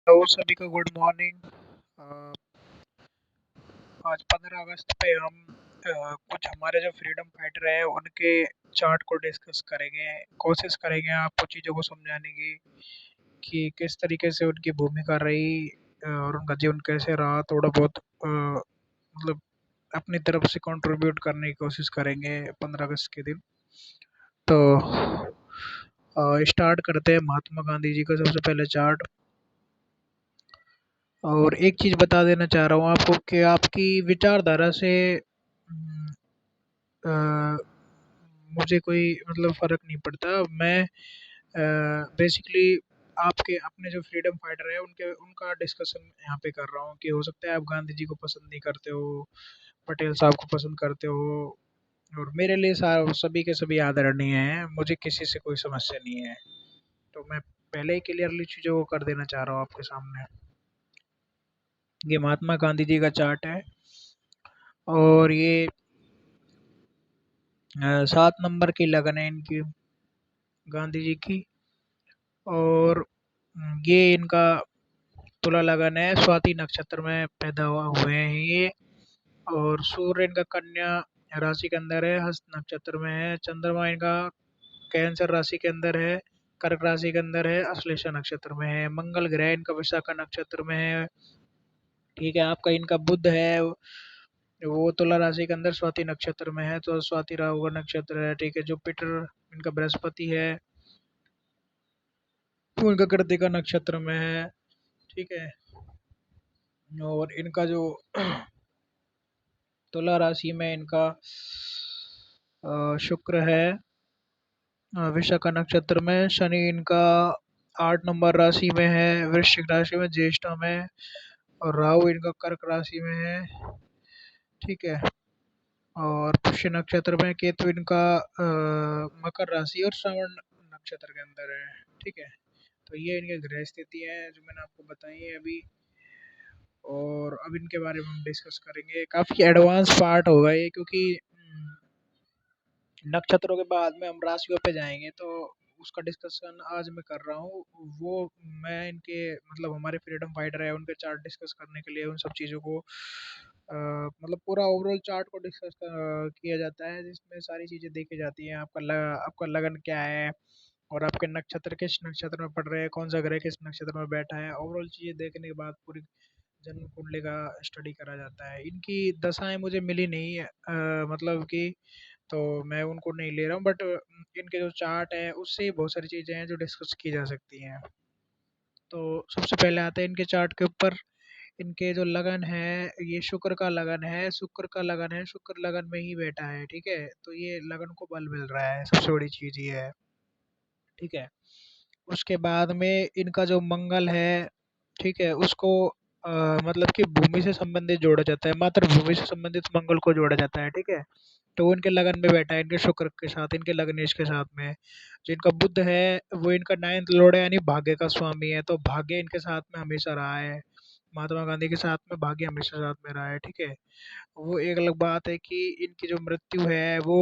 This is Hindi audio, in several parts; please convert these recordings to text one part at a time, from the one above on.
हेलो सभी को गुड मॉर्निंग। आज 15 अगस्त पे हम कुछ हमारे जो फ्रीडम फाइटर है उनके चार्ट को डिस्कस करेंगे। कोशिश करेंगे आपको चीज़ों को समझाने की कि किस तरीके से उनकी भूमिका रही और उनका जीवन कैसे रहा। थोड़ा बहुत मतलब अपनी तरफ से कंट्रीब्यूट करने की कोशिश करेंगे 15 अगस्त के दिन। तो स्टार्ट करते हैं महात्मा गांधी जी का सबसे पहले चार्ट। और एक चीज़ बता देना चाह रहा हूँ आपको कि आपकी विचारधारा से अ, मुझे कोई मतलब फ़र्क नहीं पड़ता। मैं बेसिकली आपके अपने जो फ्रीडम फाइटर है उनके उनका डिस्कशन यहाँ पे कर रहा हूँ कि हो सकता है आप गांधी जी को पसंद नहीं करते हो, पटेल साहब को पसंद करते हो, और मेरे लिए सभी के सभी आदरणीय हैं, मुझे किसी से कोई समस्या नहीं है। तो मैं पहले ही क्लियरली चीज़ों को कर देना चाह रहा हूँ आपके सामने। ये महात्मा गांधी जी का चार्ट है और ये 7 नंबर की लगन है इनकी, गांधी जी की। और ये इनका तुला लगन है, स्वाति नक्षत्र में पैदा हुए हैं ये। और सूर्य इनका कन्या राशि के अंदर है, हस्त नक्षत्र में है। चंद्रमा इनका कैंसर राशि के अंदर है, कर्क राशि के अंदर है, अश्लेषा नक्षत्र में है। मंगल ग्रह इनका विशाखा नक्षत्र में है। ठीक है, आपका इनका बुध है वो तुला राशि के अंदर स्वाति नक्षत्र में है, तो स्वाति राहु का नक्षत्र है। ठीक है, जुपिटर इनका बृहस्पति है, वो इनका कृतिका नक्षत्र में है। ठीक है, और इनका जो तुला राशि में इनका शुक्र है विशाखा नक्षत्र में। शनि इनका 8 नंबर राशि में है, वृश्चिक राशि में, ज्येष्ठा में। और राहु इनका कर्क राशि में है। ठीक है, और पुष्य नक्षत्र में। केतु इनका मकर राशि और श्रवण नक्षत्र के अंदर है। ठीक है, तो ये इनके ग्रह स्थिति है जो मैंने आपको बताई है अभी। और अब इनके बारे में हम डिस्कस करेंगे। काफ़ी एडवांस पार्ट होगा ये, क्योंकि नक्षत्रों के बाद में हम राशियों पे जाएंगे, तो उसका डिस्कशन आज मैं कर रहा हूँ। वो मैं इनके मतलब हमारे फ्रीडम फाइटर है उनके चार्ट डिस्कस करने के लिए उन सब चीज़ों को मतलब पूरा ओवरऑल चार्ट को डिस्कस किया जाता है, जिसमें सारी चीज़ें देखी जाती हैं। आपका लगन क्या है, और आपके नक्षत्र किस नक्षत्र में पड़ रहे हैं, कौन सा ग्रह किस नक्षत्र में बैठा है। ओवरऑल चीज़ें देखने के बाद पूरी जन्म कुंडली का स्टडी करा जाता है। इनकी दशाएं मुझे मिली नहीं है, मतलब कि तो मैं उनको नहीं ले रहा हूँ, बट इनके जो चार्ट है उससे बहुत सारी चीज़ें हैं जो डिस्कस की जा सकती हैं। तो सबसे पहले आते हैं इनके चार्ट के ऊपर। इनके जो लगन है, ये शुक्र का लगन है, शुक्र का लगन है, शुक्र लगन में ही बैठा है। ठीक है, तो ये लगन को बल मिल रहा है, सबसे बड़ी चीज़ ये है। ठीक है, उसके बाद में इनका जो मंगल है, ठीक है, उसको मतलब कि भूमि से संबंधित जोड़ा जाता है, मातृभूमि से संबंधित मंगल को जोड़ा जाता है। ठीक है, तो वो इनके लगन में बैठा है, इनके शुक्र के साथ, इनके लग्नेश के साथ में। जो इनका बुध है वो इनका 9th लॉर्ड है, यानी भाग्य का स्वामी है, तो भाग्य इनके साथ में हमेशा रहा है। महात्मा गांधी के साथ में भाग्य हमेशा साथ में रहा है। ठीक है, वो एक अलग बात है कि इनकी जो मृत्यु है वो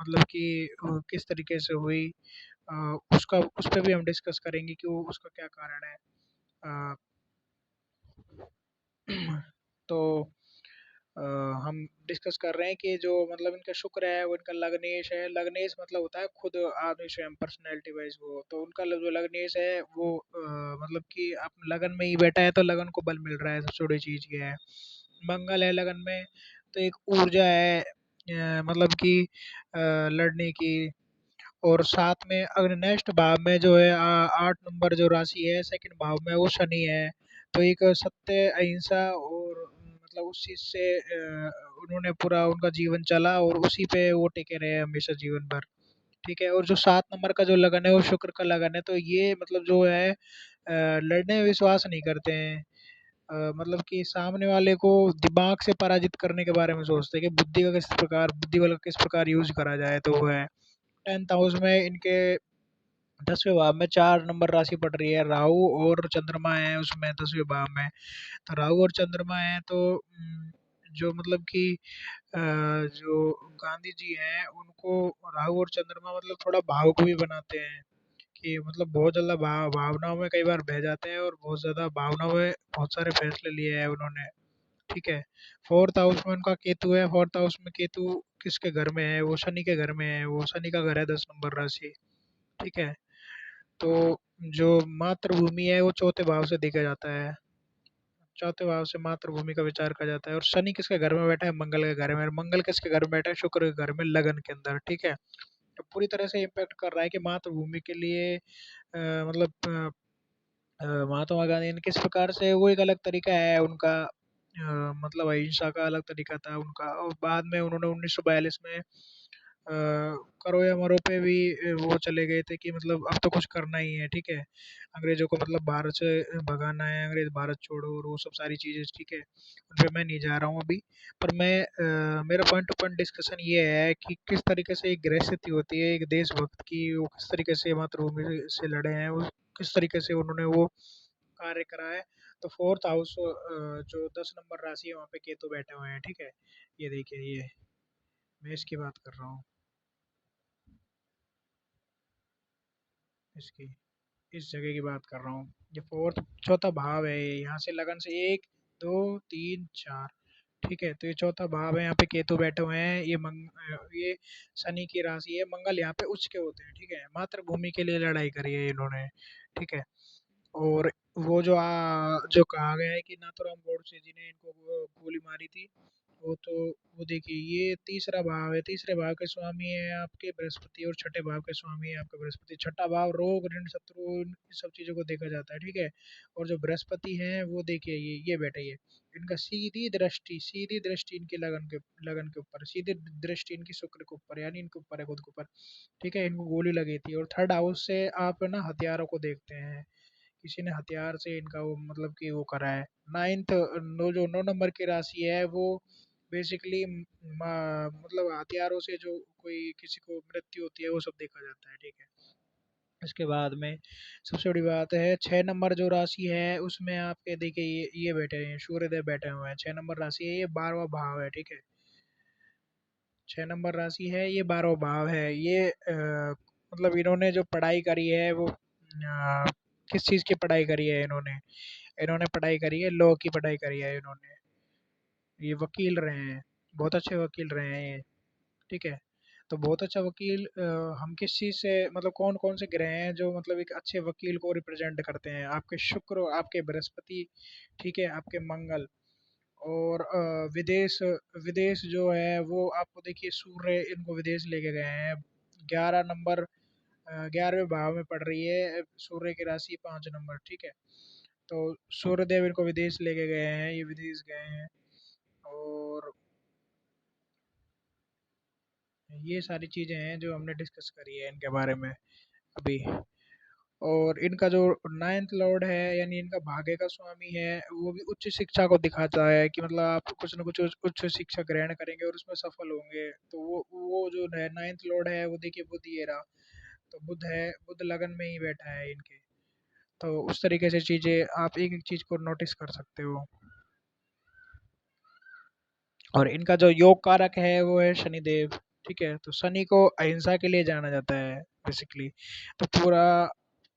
मतलब कि किस तरीके से हुई, उसका उस पे भी हम डिस्कस करेंगे कि वो उसका क्या कारण है। अ, तो अ, हम डिस्कस कर रहे हैं कि जो मतलब इनका शुक्र है वो इनका लग्नेश है। लग्नेश मतलब होता है खुद आदमी स्वयं, पर्सनैलिटी वाइज वो। तो उनका जो लग्नेश है वो मतलब कि आप लगन में ही बैठा है, तो लगन को बल मिल रहा है, सबसे बड़ी चीज़ ये है। मंगल है लगन में, तो एक ऊर्जा है मतलब कि लड़ने की। और साथ में अगर नेक्स्ट भाव में जो है 8 नंबर जो राशि है सेकंड भाव में, वो शनि है। तो एक सत्य, अहिंसा और मतलब उस चीज से उन्होंने पूरा उनका जीवन चला और उसी पे वो टिके रहे हमेशा जीवन भर। ठीक है, और जो 7 नंबर का जो लगन है वो शुक्र का लगन है, तो ये मतलब जो है लड़ने में विश्वास नहीं करते हैं। मतलब कि सामने वाले को दिमाग से पराजित करने के बारे में सोचते हैं कि बुद्धि वाला किस प्रकार यूज करा जाए, तो वो है। 10th हाउस में इनके 10वें भाव में 4 नंबर राशि पड़ रही है, राहु और चंद्रमा है उसमें 10वें भाव में। तो राहु और चंद्रमा है, तो जो मतलब कि जो गांधी जी हैं उनको राहु और चंद्रमा मतलब थोड़ा भावुक भी बनाते हैं कि मतलब बहुत ज़्यादा भावनाओं में कई बार बह जाते हैं और बहुत ज़्यादा भावनाओं में बहुत सारे फैसले लिए हैं उन्होंने। ठीक है। फोर्थ हाउस में उनका केतु है। फोर्थ हाउस में केतु किसके घर में है? वो शनि के घर में है। वो शनि का घर है 10 नंबर राशि। ठीक है। तो जो मातृभूमि है वो चौथे भाव से देखा जाता है। चौथे भाव से मातृभूमि का विचार किया जाता है। और शनि किसके घर में बैठा है? मंगल के घर में। और मंगल किसके घर में बैठा है? शुक्र के घर में, लगन के अंदर। ठीक है। तो पूरी तरह से इम्पैक्ट कर रहा है कि मातृभूमि के लिए मतलब महात्मा गांधी ने किस प्रकार से, वो एक अलग तरीका है उनका, मतलब अहिंसा का अलग तरीका था उनका। और बाद में उन्होंने 1942 में करो या मरो पे भी वो चले गए थे कि मतलब अब तो कुछ करना ही है। ठीक है। अंग्रेजों को मतलब भारत से भगाना है, अंग्रेज भारत छोड़ो और वो सब सारी चीज़ें। ठीक है। उन पे मैं नहीं जा रहा हूँ अभी। पर मैं मेरा पॉइंट टू पॉइंट डिस्कशन ये है कि किस तरीके से एक गृहस्थिति होती है एक देशभक्त की, वो किस तरीके से मातृभूमि से लड़े हैं, वो किस तरीके से उन्होंने वो कार्य करा है। तो फोर्थ हाउस जो 10 नंबर राशि है वहाँ पे केतु बैठे हुए हैं। ठीक है। ये देखिए, ये मैं इसकी बात कर रहा हूँ, इसकी, इस जगह की बात कर रहा हूँ। ये फोर्थ, चौथा भाव है ये। यहाँ से लगन से एक, दो, तीन, चार। ठीक है। तो ये चौथा भाव है, यहाँ पे केतु बैठे हुए हैं। ये शनि की राशि है। मंगल यहाँ पे उच्च के होते हैं। ठीक है। मातृभूमि के लिए लड़ाई करी है इन्होंने। ठीक है। और वो जो कहा गया है कि नाथूराम गोडसे जी ने इनको वो गोली मारी थी, वो तो, वो देखिए, ये तीसरा भाव है। तीसरे भाव के स्वामी है आपके बृहस्पति, और छठे भाव के स्वामी है आपका बृहस्पति। छठा भाव रोग, ऋण, शत्रु, इन सब चीजों को देखा जाता है। ठीक है। और जो बृहस्पति है वो देखिए, ये बैठे, ये इनका सीधी दृष्टि इनकी लगन के ऊपर, सीधी दृष्टि इनकी शुक्र के ऊपर, यानी इनके ऊपर है, खुद के ऊपर। ठीक है। इनको गोली लगी थी। और थर्ड हाउस से आप ना हथियारों को देखते हैं, किसी ने हथियार से इनका वो मतलब कि वो करा है। नाइन्थ, नो, जो 9 नंबर की राशि है वो बेसिकली मतलब हथियारों से जो कोई किसी को मृत्यु होती है वो सब देखा जाता है। ठीक है। इसके बाद में सबसे बड़ी बात है, 6 नंबर जो राशि है उसमें आपके देखिए, ये बैठे हैं, सूर्यदेव बैठे हुए हैं। 6 नंबर राशि है, ये 12वां भाव है। ठीक है। 6 नंबर राशि है, ये 12वां भाव है। ये मतलब इन्होंने जो पढ़ाई करी है वो किस चीज़ की पढ़ाई करी है इन्होंने? इन्होंने पढ़ाई करी है, लॉ की पढ़ाई करी है इन्होंने। ये वकील रहे हैं, बहुत अच्छे वकील रहे हैं ये। ठीक है। तो बहुत अच्छा वकील, हम किस चीज़ से मतलब कौन कौन से ग्रह हैं जो मतलब एक अच्छे वकील को रिप्रेजेंट करते हैं? आपके शुक्र, आपके बृहस्पति, ठीक है, आपके मंगल। और विदेश, विदेश जो है वो आपको देखिए, सूर्य इनको विदेश लेके गए हैं। 11 नंबर, 11वें भाव में पड़ रही है सूर्य की राशि, 5 नंबर। ठीक है। तो सूर्यदेव इनको विदेश लेके गए हैं, ये विदेश गए हैं। और ये सारी चीज़ें हैं जो हमने डिस्कस करी है इनके बारे में अभी। और इनका जो नाइन्थ लॉर्ड है, यानी इनका भाग्य का स्वामी है, वो भी उच्च शिक्षा को दिखाता है कि मतलब आप कुछ ना कुछ उच्च शिक्षा ग्रहण करेंगे और उसमें सफल होंगे। तो वो जो है नाइन्थ लॉर्ड है, वो देखिए बुध, ये रहा। तो बुध है, बुध लगन में ही बैठा है इनके। तो उस तरीके से चीज़ें आप एक एक चीज़ को नोटिस कर सकते हो। और इनका जो योग कारक है वो है शनिदेव। ठीक है। तो शनि को अहिंसा के लिए जाना जाता है बेसिकली। तो पूरा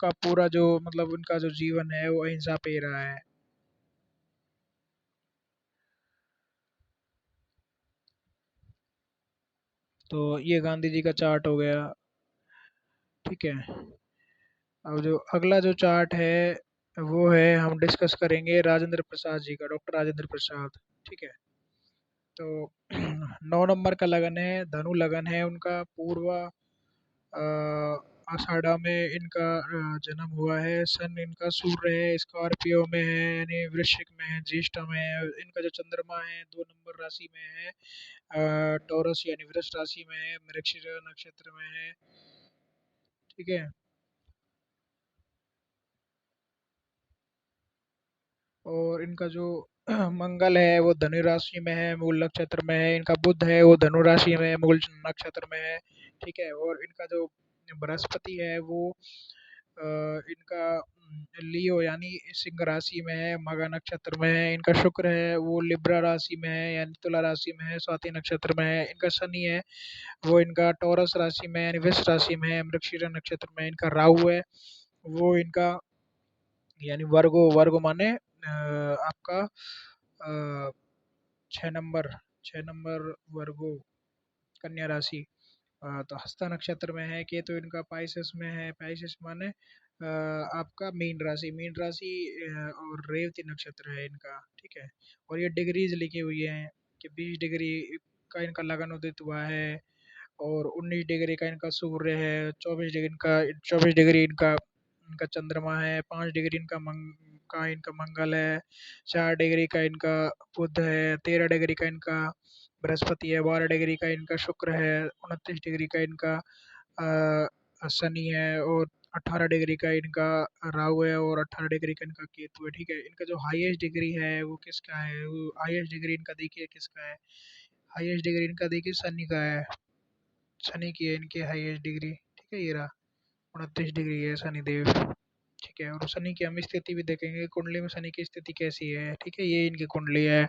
का पूरा जो मतलब उनका जो जीवन है वो अहिंसा पे ही रहा है। तो ये गांधी जी का चार्ट हो गया। ठीक है। अब जो अगला जो चार्ट है वो है, हम डिस्कस करेंगे राजेंद्र प्रसाद जी का, डॉक्टर राजेंद्र प्रसाद। ठीक है। तो 9 नंबर का लगन है, धनु लगन है उनका। पूर्व अ, आषाढ़ा में इनका जन्म हुआ है। सन इनका सूर्य है, स्कॉर्पियो में है, यानी वृश्चिक में है, ज्येष्ठ में है। इनका जो चंद्रमा है 2 नंबर राशि में है, टॉरस यानी वृष राशि में है, मृगशिर नक्षत्र में है। ठीक है। और इनका जो मंगल है वो धनु राशि में है, मूल नक्षत्र में है। इनका बुध है, वो धनु राशि में है, मूल नक्षत्र में है। ठीक है। और इनका जो बृहस्पति है वो इनका लियो यानी सिंह राशि में है, मघा नक्षत्र में है। इनका शुक्र है वो लिब्रा राशि में है यानी तुला राशि में है, स्वाति नक्षत्र में है। इनका शनि है वो इनका टॉरस राशि में यानी वृष राशि में है, मृगशिरा नक्षत्र में। इनका राहु है वो इनका यानी वर्गो, वर्गो माने आपका 6 नंबर, 6 नंबर वर्गो, कन्या राशि। तो हस्ता नक्षत्र में है केतु इनका, पाइसेस में है, पाइसेस माने आपका मीन राशि, मीन राशि और रेवती नक्षत्र है इनका, ठीक है। और ये डिग्रीज लिखी हुई है कि 20 डिग्री का इनका लगन उदित हुआ है, और 19 डिग्री का इनका सूर्य है, 24 डिग्री इनका इनका चंद्रमा है, 5 डिग्री इनका मंगल है, 4 डिग्री का इनका बुध है, 13 डिग्री का इनका बृहस्पति है, 12 डिग्री का इनका शुक्र है, 29 डिग्री का इनका शनि है, और 18 डिग्री का इनका राहु है, और 18 डिग्री का इनका केतु है, ठीक है। इनका जो हाईएस्ट डिग्री है वो किसका है, वो हाईएस्ट डिग्री इनका देखिए किसका है, हाईएस्ट डिग्री इनका देखिए शनि का है, शनि की है इनकी हाईएस्ट डिग्री, ठीक है। ये रहा 29 डिग्री है शनिदेव, ठीक है। और शनि की हम स्थिति भी देखेंगे, कुंडली में शनि की स्थिति कैसी है, ठीक है। ये इनकी कुंडली है,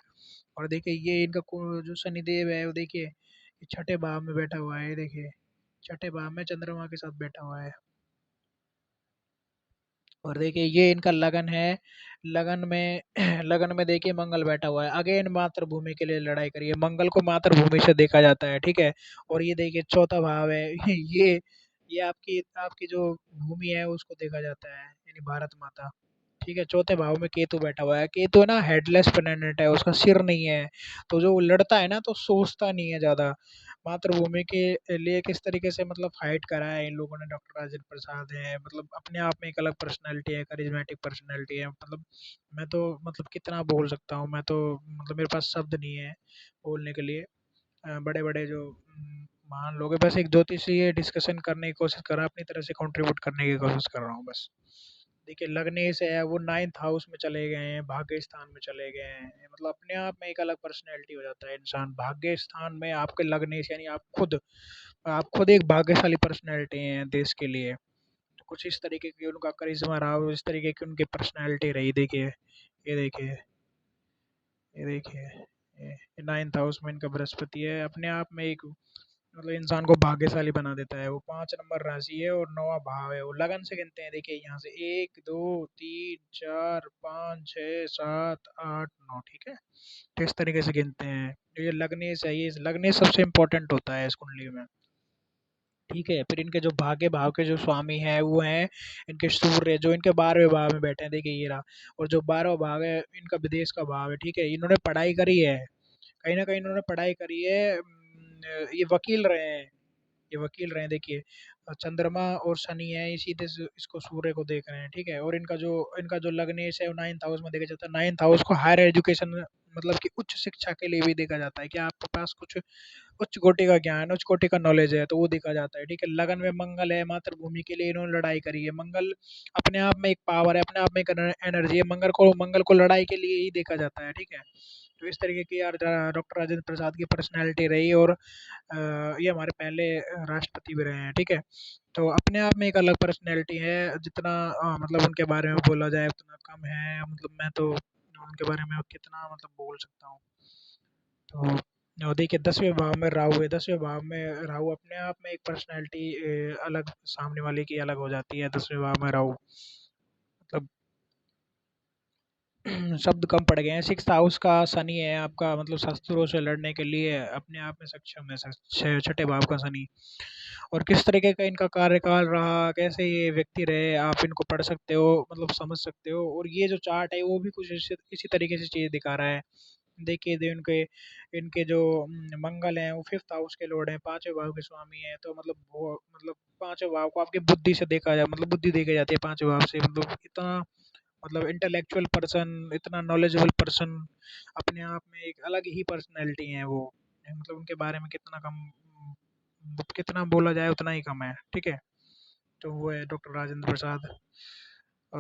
और देखिए ये इनका जो शनिदेव है वो देखिए ये छठे भाव में बैठा हुआ है, ये देखिए छठे भाव में चंद्रमा के साथ बैठा हुआ है। और देखिए ये इनका लगन है, लगन में लगन में देखिए मंगल बैठा हुआ है। अगेन मातृभूमि के लिए लड़ाई करिए, मंगल को मातृभूमि से देखा जाता है, ठीक है। और ये देखिए चौथा भाव है ये आपकी आपकी जो भूमि है उसको देखा जाता है यानी भारत माता, ठीक है। चौथे भाव में केतु बैठा हुआ है, केतु ना हेडलेस प्लेनेट है, उसका सिर नहीं है, तो जो वो लड़ता है ना तो सोचता नहीं है ज्यादा। मातृभूमि के लिए किस तरीके से मतलब फाइट करा है इन लोगों ने, डॉक्टर राजेंद्र प्रसाद है, मतलब अपने आप में एक अलग पर्सनैलिटी है, करिज्मेटिक पर्सनैलिटी है, मतलब मैं तो मतलब कितना बोल सकता हूँ, मैं तो मतलब मेरे पास शब्द नहीं है बोलने के लिए। बड़े बड़े जो महान लोग हैं, बस एक ज्योतिषीय डिस्कशन करने की कोशिश कर रहा हूँ, अपनी तरह से कंट्रीब्यूट करने की कोशिश कर रहा हूँ बस। देखिए लग्नेश है वो 9th हाउस में चले गए हैं, भाग्य स्थान में चले गए हैं, मतलब अपने आप में एक अलग पर्सनैलिटी हो जाता है इंसान भाग्य स्थान में। आपके लग्नेश यानी आप खुद एक भाग्यशाली पर्सनैलिटी हैं देश के लिए। तो कुछ इस तरीके की उनका करिश्मा रहा, और इस तरीके की उनकी पर्सनैलिटी रही। देखिए ये देखिए ये देखिए ये 9th हाउस में इनका बृहस्पति है, अपने आप में एक मतलब इंसान को भाग्यशाली बना देता है। वो 5 नंबर राशि है और 9वां भाव है, वो लगन से गिनते हैं। देखिए यहाँ से 1 2 3 4 5 6 7 8 9, ठीक है। तो इस तरीके से गिनते हैं। तो ये लगने चाहिए, लगने सबसे इम्पोर्टेंट होता है इस कुंडली में, ठीक है। फिर इनके जो भाग्य भाव के जो स्वामी हैं वो हैं इनके सूर्य, जो इनके 12वें भाव में बैठे हैं, देखिए ये रहा। और जो 12वां भाव है इनका विदेश का भाव है, ठीक है। इन्होंने पढ़ाई करी है, कहीं ना कहीं इन्होंने पढ़ाई करी है। ये वकील रहे हैं, ये वकील रहे हैं, देखिए चंद्रमा और शनि है, ये सीधे से इसको सूर्य को देख रहे हैं, ठीक है। और इनका जो लग्नेश है वो 9th हाउस में देखा जाता है। 9th हाउस को हायर एजुकेशन मतलब कि उच्च शिक्षा के लिए भी देखा जाता है कि आपके पास कुछ उच्च कोटि का ज्ञान, उच्च कोटि का नॉलेज है, तो वो देखा जाता है, ठीक है। लगन में मंगल है, मातृभूमि के लिए इन्होंने लड़ाई करी है। मंगल अपने आप में एक पावर है, अपने आप में एक एनर्जी है, मंगल को लड़ाई के लिए ही देखा जाता है, ठीक है। तो इस तरीके की यार डॉक्टर राजेंद्र प्रसाद की पर्सनैलिटी रही, और ये हमारे पहले राष्ट्रपति भी रहे हैं, ठीक है। तो अपने आप में एक अलग पर्सनैलिटी है, जितना मतलब उनके बारे में बोला जाए उतना कम है, मतलब मैं तो उनके बारे में कितना मतलब बोल सकता हूँ। तो देखिए 10वें भाव में राहु है, 10वें भाव में राहु अपने आप में एक पर्सनैलिटी अलग, सामने वाले की अलग हो जाती है 10वें भाव में राहु, मतलब शब्द कम पड़ गए हैं। 6th हाउस का शनि है आपका, मतलब शस्त्रों से लड़ने के लिए अपने आप में सक्षम है, छठे भाव का शनि। और किस तरीके का इनका कार्यकाल रहा, कैसे ये व्यक्ति रहे, आप इनको पढ़ सकते हो, मतलब समझ सकते हो। और ये जो चार्ट है वो भी कुछ इसी तरीके से चीज़ दिखा रहा है। देखिए जो इनके इनके जो मंगल हैं वो 5th हाउस के लॉर्ड हैं, 5वें भाव के स्वामी हैं। तो मतलब वो मतलब 5वें भाव को आपकी बुद्धि से देखा जाए, मतलब बुद्धि देखी जाती है 5वें भाव से, मतलब इतना मतलब इंटेलेक्चुअल पर्सन, इतना नॉलेजेबल पर्सन, अपने आप में एक अलग ही पर्सनैलिटी है वो। मतलब उनके बारे में कितना कम कितना बोला जाए उतना ही कम है, ठीक है। तो वो है डॉक्टर राजेंद्र प्रसाद। अ,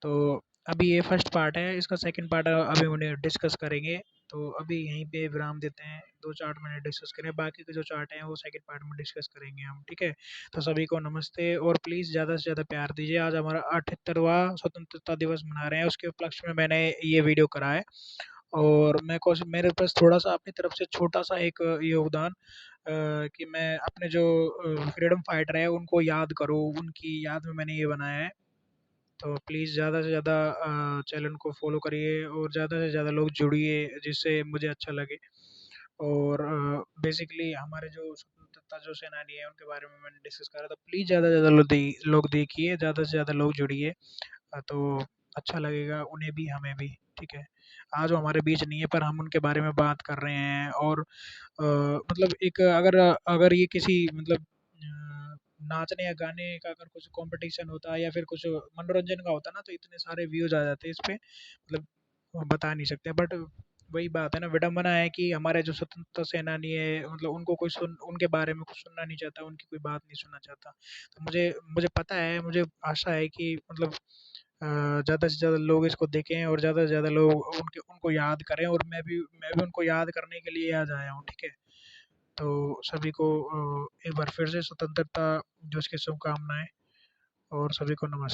तो अभी ये फर्स्ट पार्ट है, इसका सेकंड पार्ट अभी उन्हें डिस्कस करेंगे। तो अभी यहीं पे विराम देते हैं, 2-4 मिनट डिस्कस करें, बाकी के जो चार्ट हैं वो सेकंड पार्ट में डिस्कस करेंगे हम, ठीक है। तो सभी को नमस्ते, और प्लीज़ ज़्यादा से ज़्यादा प्यार दीजिए। आज हमारा 78वां स्वतंत्रता दिवस मना रहे हैं, उसके उपलक्ष्य में मैंने ये वीडियो करा है। और मेरे पास थोड़ा सा अपनी तरफ से छोटा सा एक योगदान, कि मैं अपने जो फ्रीडम फाइटर है उनको याद करूँ, उनकी याद में मैंने ये बनाया है। तो प्लीज़ ज़्यादा से ज़्यादा चैनल को फॉलो करिए और ज़्यादा से ज़्यादा लोग जुड़िए, जिससे मुझे अच्छा लगे। और बेसिकली हमारे जो स्वतंत्रता जो सेनानी है उनके बारे में मैंने डिस्कस करा, तो प्लीज़ ज़्यादा से ज़्यादा लोग देखिए, ज़्यादा से ज़्यादा लोग जुड़िए। तो अच्छा लगेगा उन्हें भी हमें भी, ठीक है। आज वो हमारे बीच नहीं है पर हम उनके बारे में बात कर रहे हैं। और मतलब एक अगर अगर ये किसी मतलब नाचने या गाने का अगर कुछ कंपटीशन होता है या फिर कुछ मनोरंजन का होता ना, तो इतने सारे व्यूज आ जाते इस पे, मतलब बता नहीं सकते। बट वही बात है ना, विडंबना है कि हमारे जो स्वतंत्रता सेनानी है, मतलब उनको कोई सुन उनके बारे में कुछ सुनना नहीं चाहता, उनकी कोई बात नहीं सुनना चाहता। तो मुझे मुझे पता है, मुझे आशा है कि मतलब ज़्यादा से ज़्यादा लोग इसको देखें और ज़्यादा से ज़्यादा लोग उनको याद करें, और मैं भी उनको याद करने के लिए आज आया हूँ, ठीक है। तो सभी को एक बार फिर से स्वतंत्रता दिवस की शुभकामनाएं, और सभी को नमस्ते।